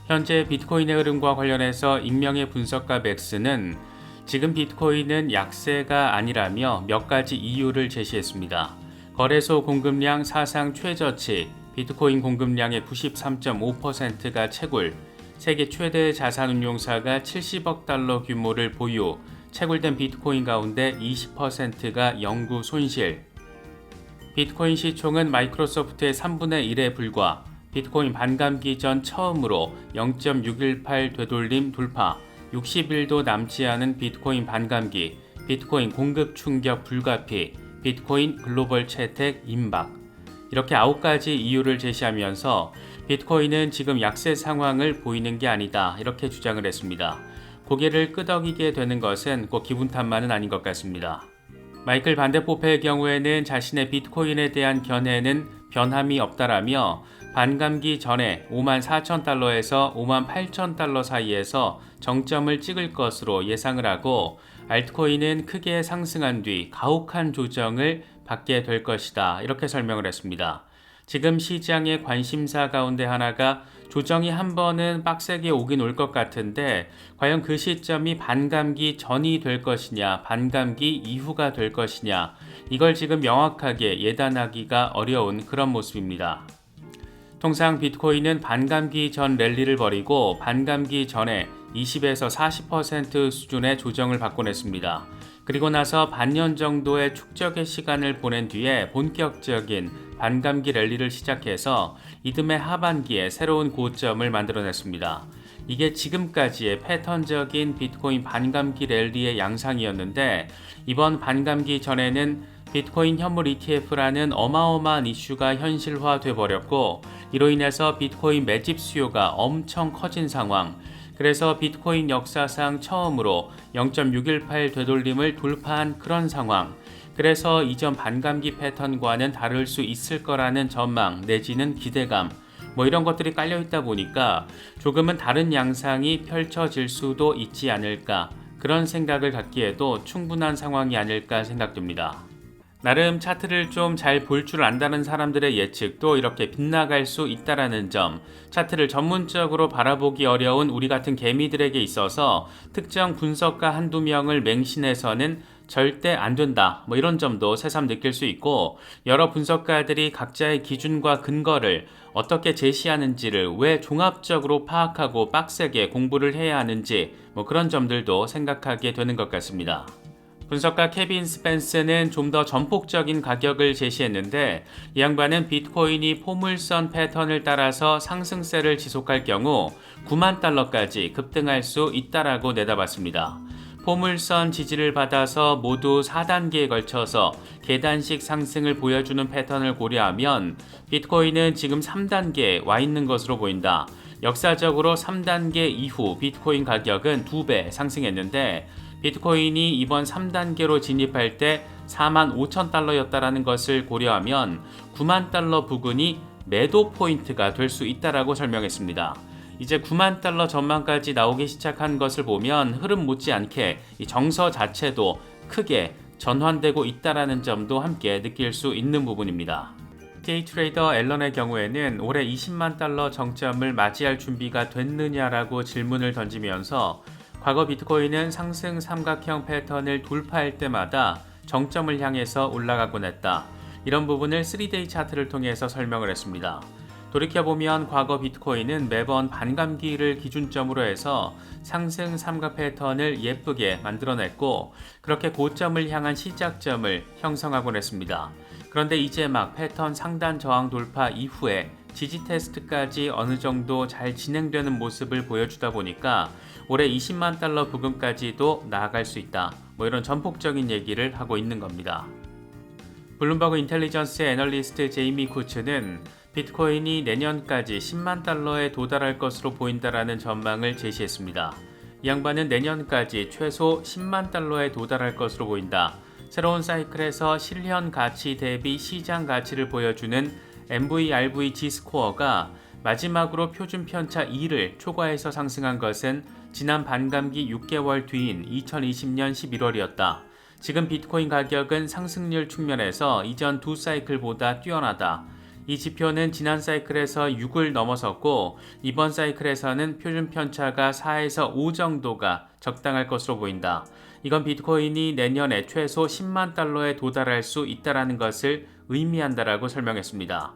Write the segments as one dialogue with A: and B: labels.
A: 현재 비트코인의 흐름과 관련해서 익명의 분석가 맥스는 지금 비트코인은 약세가 아니라며 몇 가지 이유를 제시했습니다. 거래소 공급량 사상 최저치, 비트코인 공급량의 93.5%가 채굴, 세계 최대 자산운용사가 70억 달러 규모를 보유, 채굴된 비트코인 가운데 20%가 영구 손실. 비트코인 시총은 마이크로소프트의 3분의 1에 불과, 비트코인 반감기 전 처음으로 0.618 되돌림 돌파, 60일도 남지 않은 비트코인 반감기, 비트코인 공급 충격 불가피, 비트코인 글로벌 채택 임박. 이렇게 9가지 이유를 제시하면서 비트코인은 지금 약세 상황을 보이는 게 아니다, 이렇게 주장을 했습니다. 고개를 끄덕이게 되는 것은 꼭 기분 탓만은 아닌 것 같습니다. 마이클 반데포페의 경우에는 자신의 비트코인에 대한 견해는 변함이 없다라며 반감기 전에 54,000달러에서 58,000달러 사이에서 정점을 찍을 것으로 예상을 하고, 알트코인은 크게 상승한 뒤 가혹한 조정을 받게 될 것이다, 이렇게 설명을 했습니다. 지금 시장의 관심사 가운데 하나가 조정이 한 번은 빡세게 오긴 올 것 같은데 과연 그 시점이 반감기 전이 될 것이냐, 반감기 이후가 될 것이냐, 이걸 지금 명확하게 예단하기가 어려운 그런 모습입니다. 통상 비트코인은 반감기 전 랠리를 벌이고 반감기 전에 20에서 40% 수준의 조정을 받곤 했습니다. 그리고 나서 반년 정도의 축적의 시간을 보낸 뒤에 본격적인 반감기 랠리를 시작해서 이듬해 하반기에 새로운 고점을 만들어냈습니다. 이게 지금까지의 패턴적인 비트코인 반감기 랠리의 양상이었는데, 이번 반감기 전에는 비트코인 현물 ETF라는 어마어마한 이슈가 현실화돼 버렸고, 이로 인해서 비트코인 매집 수요가 엄청 커진 상황, 그래서 비트코인 역사상 처음으로 0.618 되돌림을 돌파한 그런 상황, 그래서 이전 반감기 패턴과는 다를 수 있을 거라는 전망 내지는 기대감, 이런 것들이 깔려있다 보니까 조금은 다른 양상이 펼쳐질 수도 있지 않을까, 그런 생각을 갖기에도 충분한 상황이 아닐까 생각됩니다. 나름 차트를 좀 잘 볼 줄 안다는 사람들의 예측도 이렇게 빗나갈 수 있다라는 점, 차트를 전문적으로 바라보기 어려운 우리 같은 개미들에게 있어서 특정 분석가 한두 명을 맹신해서는 절대 안 된다, 이런 점도 새삼 느낄 수 있고, 여러 분석가들이 각자의 기준과 근거를 어떻게 제시하는지를 왜 종합적으로 파악하고 빡세게 공부를 해야 하는지 그런 점들도 생각하게 되는 것 같습니다. 분석가 케빈 스펜스는 좀 더 전폭적인 가격을 제시했는데, 이 양반은 비트코인이 포물선 패턴을 따라서 상승세를 지속할 경우 9만 달러까지 급등할 수 있다라고 내다봤습니다. 포물선 지지를 받아서 모두 4단계에 걸쳐서 계단식 상승을 보여주는 패턴을 고려하면 비트코인은 지금 3단계에 와 있는 것으로 보인다. 역사적으로 3단계 이후 비트코인 가격은 2배 상승했는데, 비트코인이 이번 3단계로 진입할 때 45,000달러였다라는 것을 고려하면 9만 달러 부근이 매도 포인트가 될 수 있다라고 설명했습니다. 이제 9만 달러 전망까지 나오기 시작한 것을 보면 흐름 못지않게 이 정서 자체도 크게 전환되고 있다라는 점도 함께 느낄 수 있는 부분입니다. 데이 트레이더 앨런의 경우에는 올해 20만 달러 정점을 맞이할 준비가 됐느냐라고 질문을 던지면서 과거 비트코인은 상승 삼각형 패턴을 돌파할 때마다 정점을 향해서 올라가곤 했다, 이런 부분을 3데이 차트를 통해서 설명을 했습니다. 돌이켜보면 과거 비트코인은 매번 반감기를 기준점으로 해서 상승 삼각 패턴을 예쁘게 만들어냈고, 그렇게 고점을 향한 시작점을 형성하곤 했습니다. 그런데 이제 막 패턴 상단 저항 돌파 이후에 지지 테스트까지 어느 정도 잘 진행되는 모습을 보여주다 보니까 올해 20만 달러 부근까지도 나아갈 수 있다, 이런 전폭적인 얘기를 하고 있는 겁니다. 블룸버그 인텔리전스의 애널리스트 제이미 쿠츠는 비트코인이 내년까지 10만 달러에 도달할 것으로 보인다라는 전망을 제시했습니다. 이 양반은 내년까지 최소 10만 달러에 도달할 것으로 보인다, 새로운 사이클에서 실현 가치 대비 시장 가치를 보여주는 MVRV G스코어가 마지막으로 표준 편차 2를 초과해서 상승한 것은 지난 반감기 6개월 뒤인 2020년 11월이었다. 지금 비트코인 가격은 상승률 측면에서 이전 두 사이클보다 뛰어나다. 이 지표는 지난 사이클에서 6을 넘어섰고 이번 사이클에서는 표준 편차가 4에서 5 정도가 적당할 것으로 보인다. 이건 비트코인이 내년에 최소 10만 달러에 도달할 수 있다는 것을 의미한다라고 설명했습니다.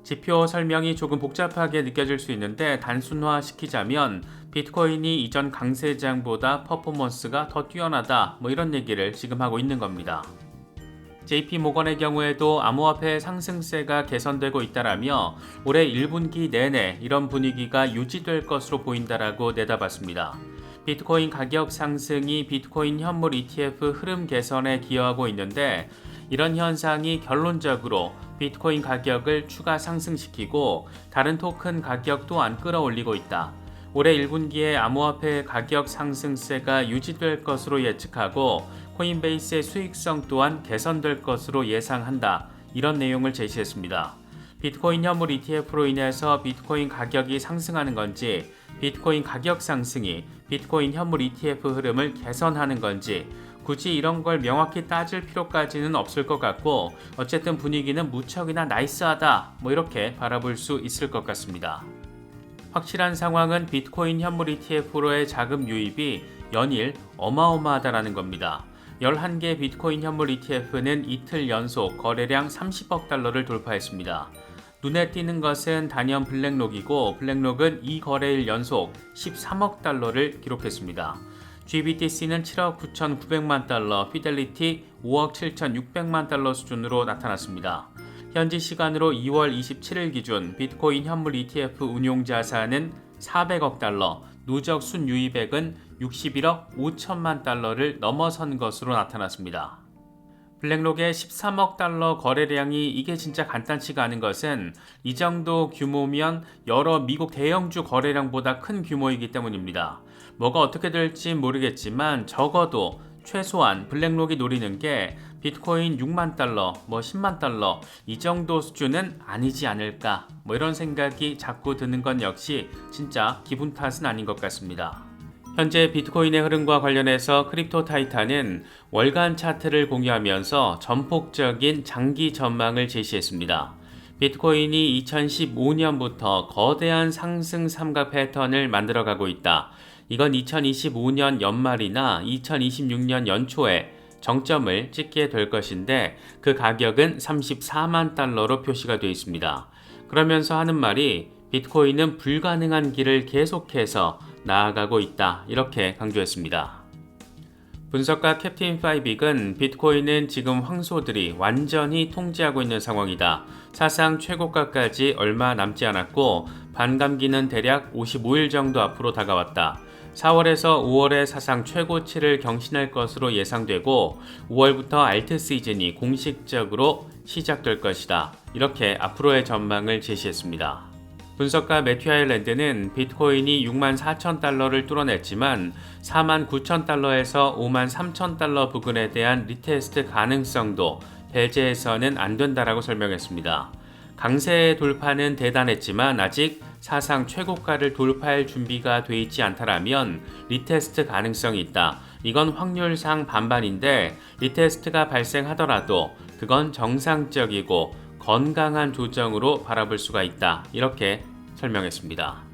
A: 지표 설명이 조금 복잡하게 느껴질 수 있는데 단순화시키자면 비트코인이 이전 강세장보다 퍼포먼스가 더 뛰어나다 이런 얘기를 지금 하고 있는 겁니다. JP모건의 경우에도 암호화폐 상승세가 개선되고 있다라며 올해 1분기 내내 이런 분위기가 유지될 것으로 보인다라고 내다봤습니다. 비트코인 가격 상승이 비트코인 현물 ETF 흐름 개선에 기여하고 있는데 이런 현상이 결론적으로 비트코인 가격을 추가 상승시키고 다른 토큰 가격 또한 끌어올리고 있다. 올해 1분기에 암호화폐 가격 상승세가 유지될 것으로 예측하고 코인베이스의 수익성 또한 개선될 것으로 예상한다. 이런 내용을 제시했습니다. 비트코인 현물 ETF로 인해서 비트코인 가격이 상승하는 건지 비트코인 가격 상승이 비트코인 현물 ETF 흐름을 개선하는 건지 굳이 이런 걸 명확히 따질 필요까지는 없을 것 같고 어쨌든 분위기는 무척이나 나이스하다 이렇게 바라볼 수 있을 것 같습니다. 확실한 상황은 비트코인 현물 ETF로의 자금 유입이 연일 어마어마하다라는 겁니다. 11개 비트코인 현물 ETF는 이틀 연속 거래량 30억 달러를 돌파했습니다. 눈에 띄는 것은 단연 블랙록이고 블랙록은 이 거래일 연속 13억 달러를 기록했습니다. GBTC는 7억 9,900만 달러, 피델리티 5억 7,600만 달러 수준으로 나타났습니다. 현지 시간으로 2월 27일 기준 비트코인 현물 ETF 운용 자산은 400억 달러, 누적 순유입액은 61억 5천만 달러를 넘어선 것으로 나타났습니다. 블랙록의 13억 달러 거래량이 이게 진짜 간단치가 않은 것은 이 정도 규모면 여러 미국 대형주 거래량보다 큰 규모이기 때문입니다. 뭐가 어떻게 될지 모르겠지만 적어도 최소한 블랙록이 노리는 게 비트코인 6만 달러, 10만 달러 이 정도 수준은 아니지 않을까 이런 생각이 자꾸 드는 건 역시 진짜 기분 탓은 아닌 것 같습니다. 현재 비트코인의 흐름과 관련해서 크립토 타이탄은 월간 차트를 공유하면서 전폭적인 장기 전망을 제시했습니다. 비트코인이 2015년부터 거대한 상승 삼각 패턴을 만들어가고 있다. 이건 2025년 연말이나 2026년 연초에 정점을 찍게 될 것인데 그 가격은 34만 달러로 표시가 되어 있습니다. 그러면서 하는 말이 비트코인은 불가능한 길을 계속해서 나아가고 있다 이렇게 강조했습니다. 분석가 캡틴 파이빅은 비트코인은 지금 황소들이 완전히 통제하고 있는 상황이다. 사상 최고가까지 얼마 남지 않았고 반감기는 대략 55일 정도 앞으로 다가왔다. 4월에서 5월에 사상 최고치를 경신할 것으로 예상되고 5월부터 알트 시즌이 공식적으로 시작될 것이다. 이렇게 앞으로의 전망을 제시했습니다. 분석가 매튜 아일랜드는 비트코인이 6만 4천 달러를 뚫어냈지만 4만 9천 달러에서 5만 3천 달러 부근에 대한 리테스트 가능성도 배제해서는 안 된다라고 설명했습니다. 강세 돌파는 대단했지만 아직 사상 최고가를 돌파할 준비가 돼 있지 않다라면 리테스트 가능성이 있다. 이건 확률상 반반인데 리테스트가 발생하더라도 그건 정상적이고 건강한 조정으로 바라볼 수가 있다. 이렇게 설명했습니다.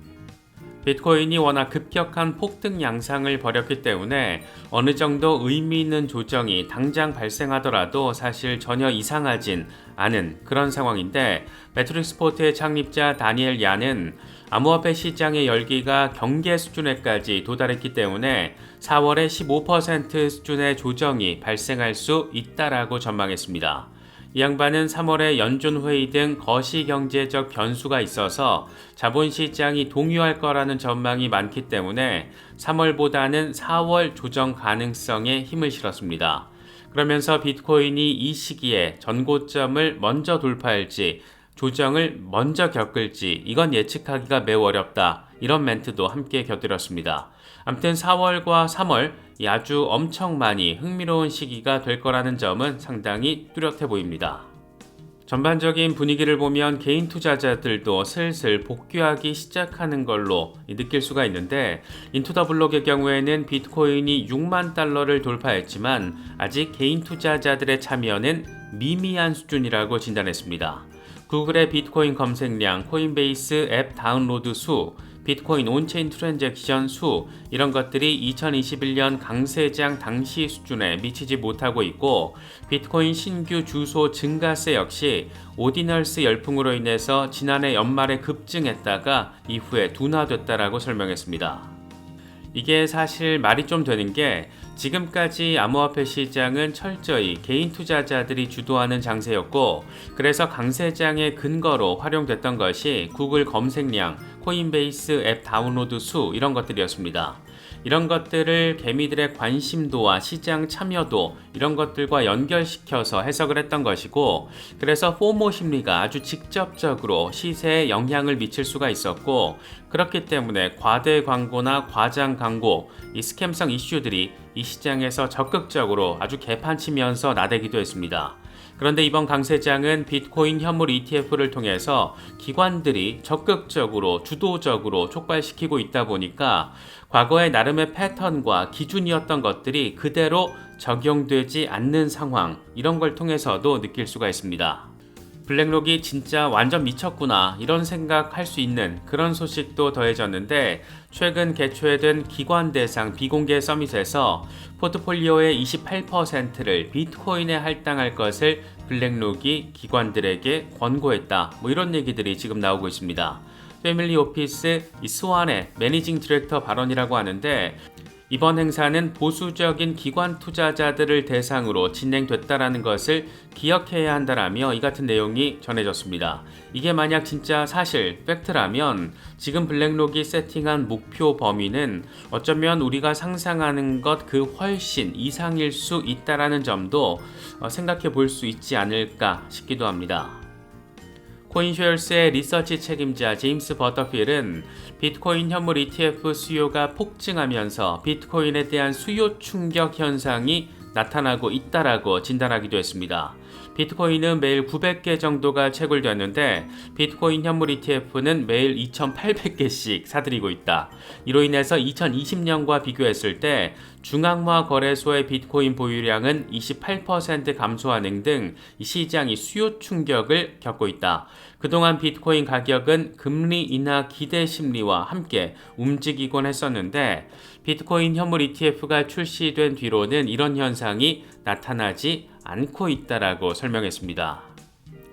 A: 비트코인이 워낙 급격한 폭등 양상을 벌였기 때문에 어느 정도 의미 있는 조정이 당장 발생하더라도 사실 전혀 이상하진 않은 그런 상황인데 매트릭스포트의 창립자 다니엘 얀은 암호화폐 시장의 열기가 경계 수준에까지 도달했기 때문에 4월에 15% 수준의 조정이 발생할 수 있다라고 전망했습니다. 이 양반은 3월에 연준회의 등 거시경제적 변수가 있어서 자본시장이 동요할 거라는 전망이 많기 때문에 3월보다는 4월 조정 가능성에 힘을 실었습니다. 그러면서 비트코인이 이 시기에 전고점을 먼저 돌파할지 조정을 먼저 겪을지 이건 예측하기가 매우 어렵다. 이런 멘트도 함께 곁들였습니다. 아무튼 4월과 3월 아주 엄청 많이 흥미로운 시기가 될 거라는 점은 상당히 뚜렷해 보입니다. 전반적인 분위기를 보면 개인 투자자들도 슬슬 복귀하기 시작하는 걸로 느낄 수가 있는데 인투더블록의 경우에는 비트코인이 6만 달러를 돌파했지만 아직 개인 투자자들의 참여는 미미한 수준이라고 진단했습니다. 구글의 비트코인 검색량, 코인베이스 앱 다운로드 수, 비트코인 온체인 트랜잭션 수 이런 것들이 2021년 강세장 당시 수준에 미치지 못하고 있고 비트코인 신규 주소 증가세 역시 오디널스 열풍으로 인해서 지난해 연말에 급증했다가 이후에 둔화됐다라고 설명했습니다. 이게 사실 말이 좀 되는 게 지금까지 암호화폐 시장은 철저히 개인 투자자들이 주도하는 장세였고 그래서 강세장의 근거로 활용됐던 것이 구글 검색량, 코인베이스 앱 다운로드 수 이런 것들이었습니다. 이런 것들을 개미들의 관심도와 시장 참여도 이런 것들과 연결시켜서 해석을 했던 것이고 그래서 포모 심리가 아주 직접적으로 시세에 영향을 미칠 수가 있었고 그렇기 때문에 과대 광고나 과장 광고, 이 스캠성 이슈들이 이 시장에서 적극적으로 아주 개판치면서 나대기도 했습니다. 그런데 이번 강세장은 비트코인 현물 ETF를 통해서 기관들이 적극적으로 주도적으로 촉발시키고 있다 보니까 과거의 나름의 패턴과 기준이었던 것들이 그대로 적용되지 않는 상황 이런 걸 통해서도 느낄 수가 있습니다. 블랙록이 진짜 완전 미쳤구나 이런 생각할 수 있는 그런 소식도 더해졌는데 최근 개최된 기관 대상 비공개 서밋에서 포트폴리오의 28%를 비트코인에 할당할 것을 블랙록이 기관들에게 권고했다. 이런 얘기들이 지금 나오고 있습니다. 패밀리 오피스 스완의 매니징 디렉터 발언이라고 하는데 이번 행사는 보수적인 기관 투자자들을 대상으로 진행됐다라는 것을 기억해야 한다라며 이 같은 내용이 전해졌습니다. 이게 만약 진짜 사실, 팩트라면 지금 블랙록이 세팅한 목표 범위는 어쩌면 우리가 상상하는 것 그 훨씬 이상일 수 있다라는 점도 생각해 볼 수 있지 않을까 싶기도 합니다. 코인쉐어스의 리서치 책임자 제임스 버터필은 비트코인 현물 ETF 수요가 폭증하면서 비트코인에 대한 수요 충격 현상이 나타나고 있다라고 진단하기도 했습니다. 비트코인은 매일 900개 정도가 채굴되는데 비트코인 현물 ETF는 매일 2,800개씩 사들이고 있다. 이로 인해서 2020년과 비교했을 때 중앙화 거래소의 비트코인 보유량은 28% 감소하는 등 시장이 수요 충격을 겪고 있다. 그동안 비트코인 가격은 금리 인하 기대 심리와 함께 움직이곤 했었는데 비트코인 현물 ETF가 출시된 뒤로는 이런 현상이 나타나지 않고 있다라고 설명했습니다.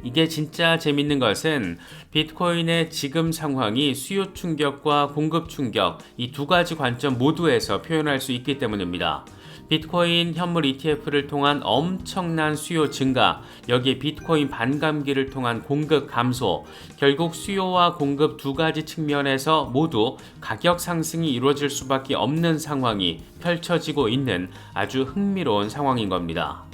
A: 이게 진짜 재밌는 것은 비트코인의 지금 상황이 수요 충격과 공급 충격 이 두 가지 관점 모두에서 표현할 수 있기 때문입니다. 비트코인 현물 ETF를 통한 엄청난 수요 증가, 여기에 비트코인 반감기를 통한 공급 감소, 결국 수요와 공급 두 가지 측면에서 모두 가격 상승이 이루어질 수밖에 없는 상황이 펼쳐지고 있는 아주 흥미로운 상황인 겁니다.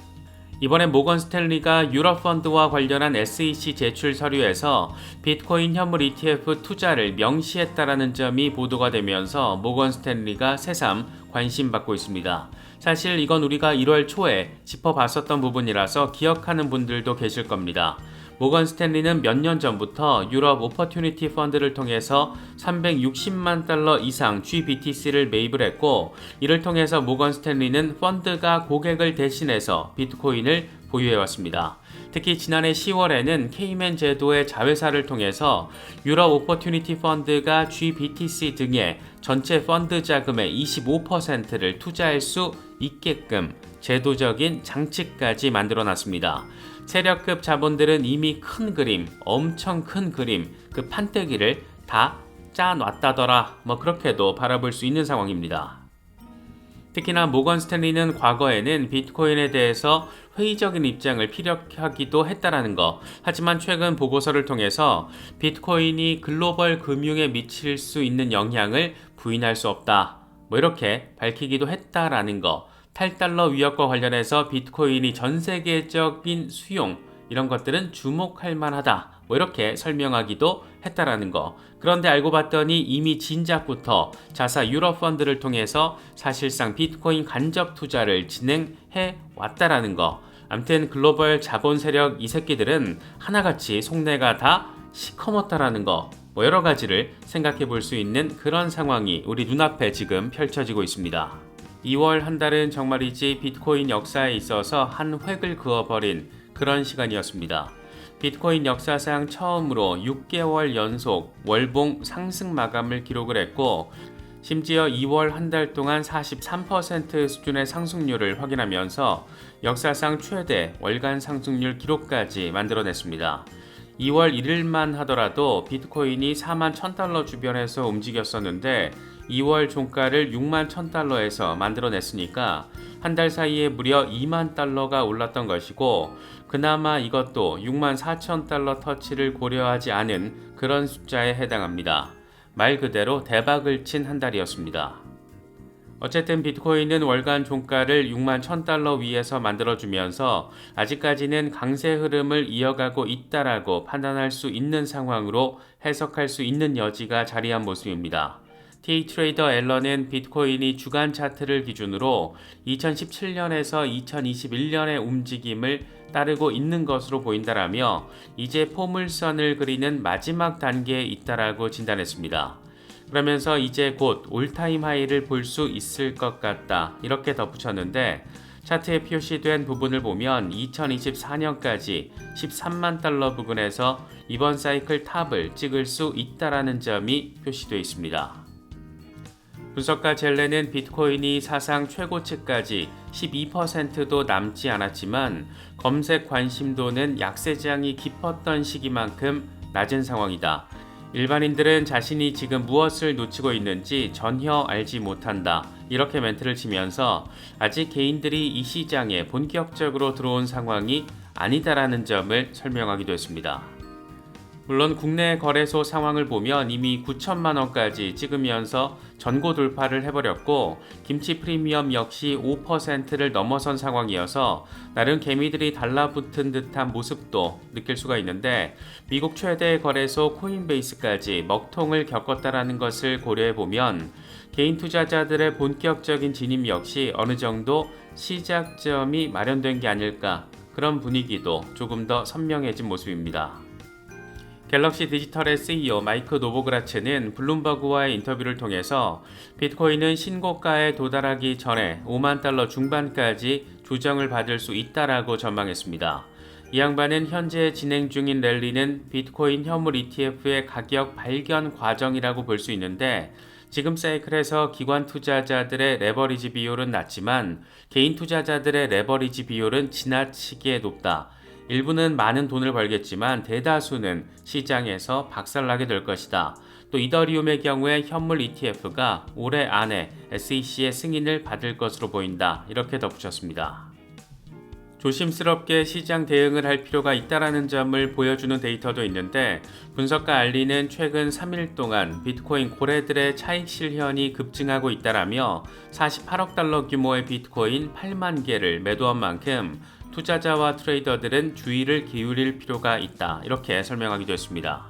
A: 이번에 모건 스탠리가 유럽 펀드와 관련한 SEC 제출 서류에서 비트코인 현물 ETF 투자를 명시했다라는 점이 보도가 되면서 모건 스탠리가 새삼 관심받고 있습니다. 사실 이건 우리가 1월 초에 짚어봤었던 부분이라서 기억하는 분들도 계실 겁니다. 모건 스탠리는 몇 년 전부터 유럽 오퍼튜니티 펀드를 통해서 360만 달러 이상 GBTC를 매입을 했고 이를 통해서 모건 스탠리는 펀드가 고객을 대신해서 비트코인을 보유해왔습니다. 특히 지난해 10월에는 케이맨 제도의 자회사를 통해서 유럽 오퍼튜니티 펀드가 GBTC 등의 전체 펀드 자금의 25%를 투자할 수 있게끔 제도적인 장치까지 만들어놨습니다. 세력급 자본들은 이미 큰 그림, 엄청 큰 그림, 그 판때기를 다 짜놨다더라 그렇게도 바라볼 수 있는 상황입니다. 특히나 모건 스탠리는 과거에는 비트코인에 대해서 회의적인 입장을 피력하기도 했다라는 거. 하지만 최근 보고서를 통해서 비트코인이 글로벌 금융에 미칠 수 있는 영향을 부인할 수 없다. 이렇게 밝히기도 했다라는 거. 탈달러 위협과 관련해서 비트코인이 전 세계적인 수용 이런 것들은 주목할 만하다. 이렇게 설명하기도 했다라는 거. 그런데 알고 봤더니 이미 진작부터 자사 유럽 펀드를 통해서 사실상 비트코인 간접 투자를 진행해 왔다라는 거. 아무튼 글로벌 자본 세력 이 새끼들은 하나같이 속내가 다 시커멓다라는 거. 여러 가지를 생각해 볼 수 있는 그런 상황이 우리 눈앞에 지금 펼쳐지고 있습니다. 2월 한 달은 정말이지 비트코인 역사에 있어서 한 획을 그어버린 그런 시간이었습니다. 비트코인 역사상 처음으로 6개월 연속 월봉 상승 마감을 기록을 했고, 심지어 2월 한 달 동안 43% 수준의 상승률을 확인하면서 역사상 최대 월간 상승률 기록까지 만들어냈습니다. 2월 1일만 하더라도 비트코인이 4만 1000달러 주변에서 움직였었는데 2월 종가를 6만 1000달러에서 만들어냈으니까 한 달 사이에 무려 2만 달러가 올랐던 것이고, 그나마 이것도 6만 4천 달러 터치를 고려하지 않은 그런 숫자에 해당합니다. 말 그대로 대박을 친 한 달이었습니다. 어쨌든 비트코인은 월간 종가를 6만 1000달러 위에서 만들어주면서 아직까지는 강세 흐름을 이어가고 있다라고 판단할 수 있는 상황으로 해석할 수 있는 여지가 자리한 모습입니다. T트레이더 앨런은 비트코인이 주간 차트를 기준으로 2017년에서 2021년의 움직임을 따르고 있는 것으로 보인다라며 이제 포물선을 그리는 마지막 단계에 있다라고 진단했습니다. 그러면서 이제 곧 올타임 하이를 볼 수 있을 것 같다 이렇게 덧붙였는데, 차트에 표시된 부분을 보면 2024년까지 13만 달러 부근에서 이번 사이클 탑을 찍을 수 있다라는 점이 표시되어 있습니다. 분석가 젤레는 비트코인이 사상 최고치까지 12%도 남지 않았지만 검색 관심도는 약세장이 깊었던 시기만큼 낮은 상황이다. 일반인들은 자신이 지금 무엇을 놓치고 있는지 전혀 알지 못한다. 이렇게 멘트를 치면서 아직 개인들이 이 시장에 본격적으로 들어온 상황이 아니다라는 점을 설명하기도 했습니다. 물론 국내 거래소 상황을 보면 이미 9천만 원까지 찍으면서 전고 돌파를 해버렸고, 김치 프리미엄 역시 5%를 넘어선 상황이어서 나름 개미들이 달라붙은 듯한 모습도 느낄 수가 있는데, 미국 최대 거래소 코인베이스까지 먹통을 겪었다라는 것을 고려해보면 개인 투자자들의 본격적인 진입 역시 어느 정도 시작점이 마련된 게 아닐까, 그런 분위기도 조금 더 선명해진 모습입니다. 갤럭시 디지털의 CEO 마이크 노보그라츠는 블룸버그와의 인터뷰를 통해서 비트코인은 신고가에 도달하기 전에 5만 달러 중반까지 조정을 받을 수 있다라고 전망했습니다. 이 양반은 현재 진행 중인 랠리는 비트코인 현물 ETF의 가격 발견 과정이라고 볼 수 있는데, 지금 사이클에서 기관 투자자들의 레버리지 비율은 낮지만 개인 투자자들의 레버리지 비율은 지나치게 높다. 일부는 많은 돈을 벌겠지만 대다수는 시장에서 박살나게 될 것이다. 또 이더리움의 경우에 현물 ETF가 올해 안에 SEC의 승인을 받을 것으로 보인다. 이렇게 덧붙였습니다. 조심스럽게 시장 대응을 할 필요가 있다는 점을 보여주는 데이터도 있는데, 분석가 알리는 최근 3일 동안 비트코인 고래들의 차익 실현이 급증하고 있다라며 48억 달러 규모의 비트코인 8만 개를 매도한 만큼 투자자와 트레이더들은 주의를 기울일 필요가 있다. 이렇게 설명하기도 했습니다.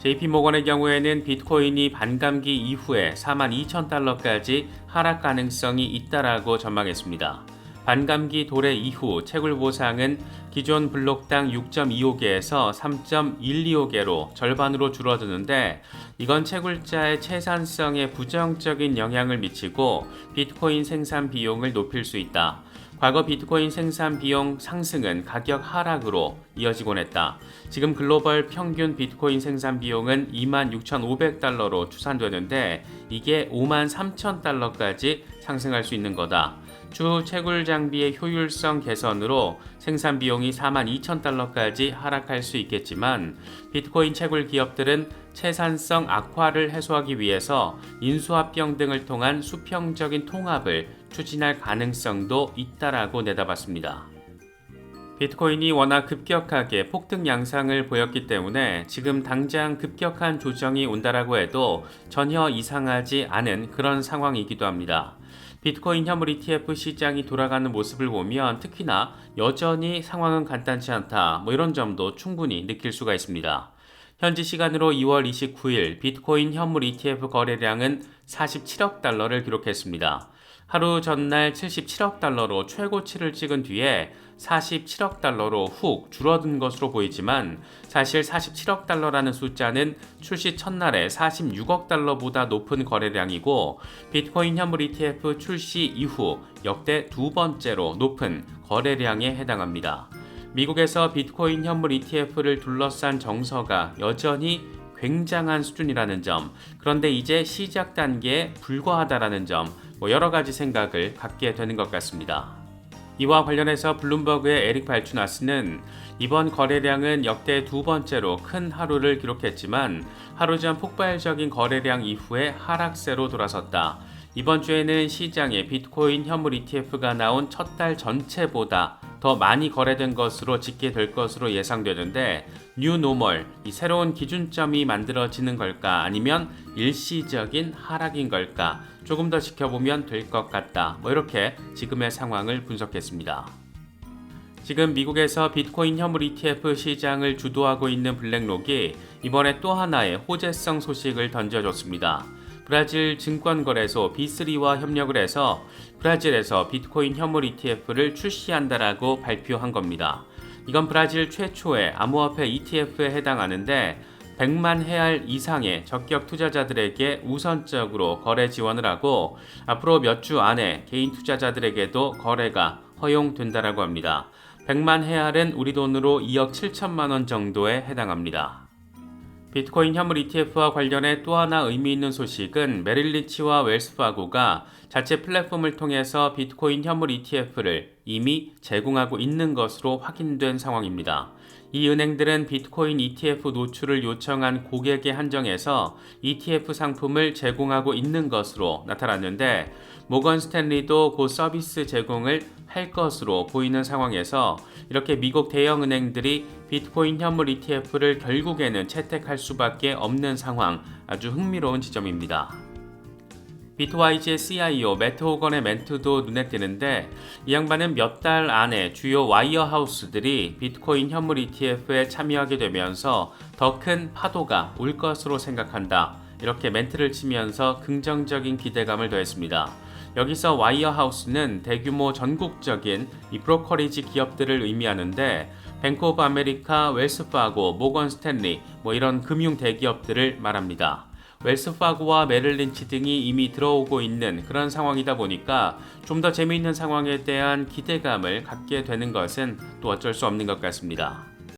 A: JP모건의 경우에는 비트코인이 반감기 이후에 42,000달러까지 하락 가능성이 있다라고 전망했습니다. 반감기 도래 이후 채굴 보상은 기존 블록당 6.25개에서 3.125개로 절반으로 줄어드는데, 이건 채굴자의 채산성에 부정적인 영향을 미치고 비트코인 생산 비용을 높일 수 있다. 과거 비트코인 생산 비용 상승은 가격 하락으로 이어지곤 했다. 지금 글로벌 평균 비트코인 생산 비용은 26,500달러로 추산되는데 이게 53,000달러까지 상승할 수 있는 거다. 추후 채굴 장비의 효율성 개선으로 생산 비용이 42,000달러까지 하락할 수 있겠지만, 비트코인 채굴 기업들은 채산성 악화를 해소하기 위해서 인수합병 등을 통한 수평적인 통합을 추진할 가능성도 있다라고 내다봤습니다. 비트코인이 워낙 급격하게 폭등 양상을 보였기 때문에 지금 당장 급격한 조정이 온다라고 해도 전혀 이상하지 않은 그런 상황이기도 합니다. 비트코인 현물 ETF 시장이 돌아가는 모습을 보면 특히나 여전히 상황은 간단치 않다, 이런 점도 충분히 느낄 수가 있습니다. 현지 시간으로 2월 29일 비트코인 현물 ETF 거래량은 47억 달러를 기록했습니다. 하루 전날 77억 달러로 최고치를 찍은 뒤에 47억 달러로 훅 줄어든 것으로 보이지만, 사실 47억 달러라는 숫자는 출시 첫날에 46억 달러보다 높은 거래량이고, 비트코인 현물 ETF 출시 이후 역대 두 번째로 높은 거래량에 해당합니다. 미국에서 비트코인 현물 ETF를 둘러싼 정서가 여전히 굉장한 수준이라는 점, 그런데 이제 시작 단계에 불과하다라는 점, 여러 가지 생각을 갖게 되는 것 같습니다. 이와 관련해서 블룸버그의 에릭 발추나스는 이번 거래량은 역대 두 번째로 큰 하루를 기록했지만 하루 전 폭발적인 거래량 이후에 하락세로 돌아섰다. 이번 주에는 시장에 비트코인 현물 ETF가 나온 첫 달 전체보다 더 많이 거래된 것으로 집계 될 것으로 예상되는데 뉴 노멀, 이 새로운 기준점이 만들어지는 걸까 아니면 일시적인 하락인 걸까 조금 더 지켜보면 될 것 같다. 이렇게 지금의 상황을 분석했습니다. 지금 미국에서 비트코인 현물 ETF 시장을 주도하고 있는 블랙록이 이번에 또 하나의 호재성 소식을 던져줬습니다. 브라질 증권거래소 B3와 협력을 해서 브라질에서 비트코인 현물 ETF를 출시한다라고 발표한 겁니다. 이건 브라질 최초의 암호화폐 ETF에 해당하는데 100만 헤알 이상의 적격 투자자들에게 우선적으로 거래 지원을 하고 앞으로 몇 주 안에 개인 투자자들에게도 거래가 허용된다라고 합니다. 100만 헤알은 우리 돈으로 2억 7천만 원 정도에 해당합니다. 비트코인 현물 ETF와 관련해 또 하나 의미 있는 소식은 메릴 린치와 웰스파고가 자체 플랫폼을 통해서 비트코인 현물 ETF를 이미 제공하고 있는 것으로 확인된 상황입니다. 이 은행들은 비트코인 ETF 노출을 요청한 고객에 한정해서 ETF 상품을 제공하고 있는 것으로 나타났는데 모건 스탠리도 그 서비스 제공을 할 것으로 보이는 상황에서 이렇게 미국 대형 은행들이 비트코인 현물 ETF를 결국에는 채택할 수밖에 없는 상황, 아주 흥미로운 지점입니다. 비트와이즈의 CIO 매트 호건의 멘트도 눈에 띄는데 이 양반은 몇 달 안에 주요 와이어하우스들이 비트코인 현물 ETF에 참여하게 되면서 더 큰 파도가 올 것으로 생각한다. 이렇게 멘트를 치면서 긍정적인 기대감을 더했습니다. 여기서 와이어하우스는 대규모 전국적인 이 브로커리지 기업들을 의미하는데 뱅크 오브 아메리카, 웰스파고, 모건 스탠리 이런 금융 대기업들을 말합니다. 웰스파고와 메릴 린치 등이 이미 들어오고 있는 그런 상황이다 보니까 좀 더 재미있는 상황에 대한 기대감을 갖게 되는 것은 또 어쩔 수 없는 것 같습니다.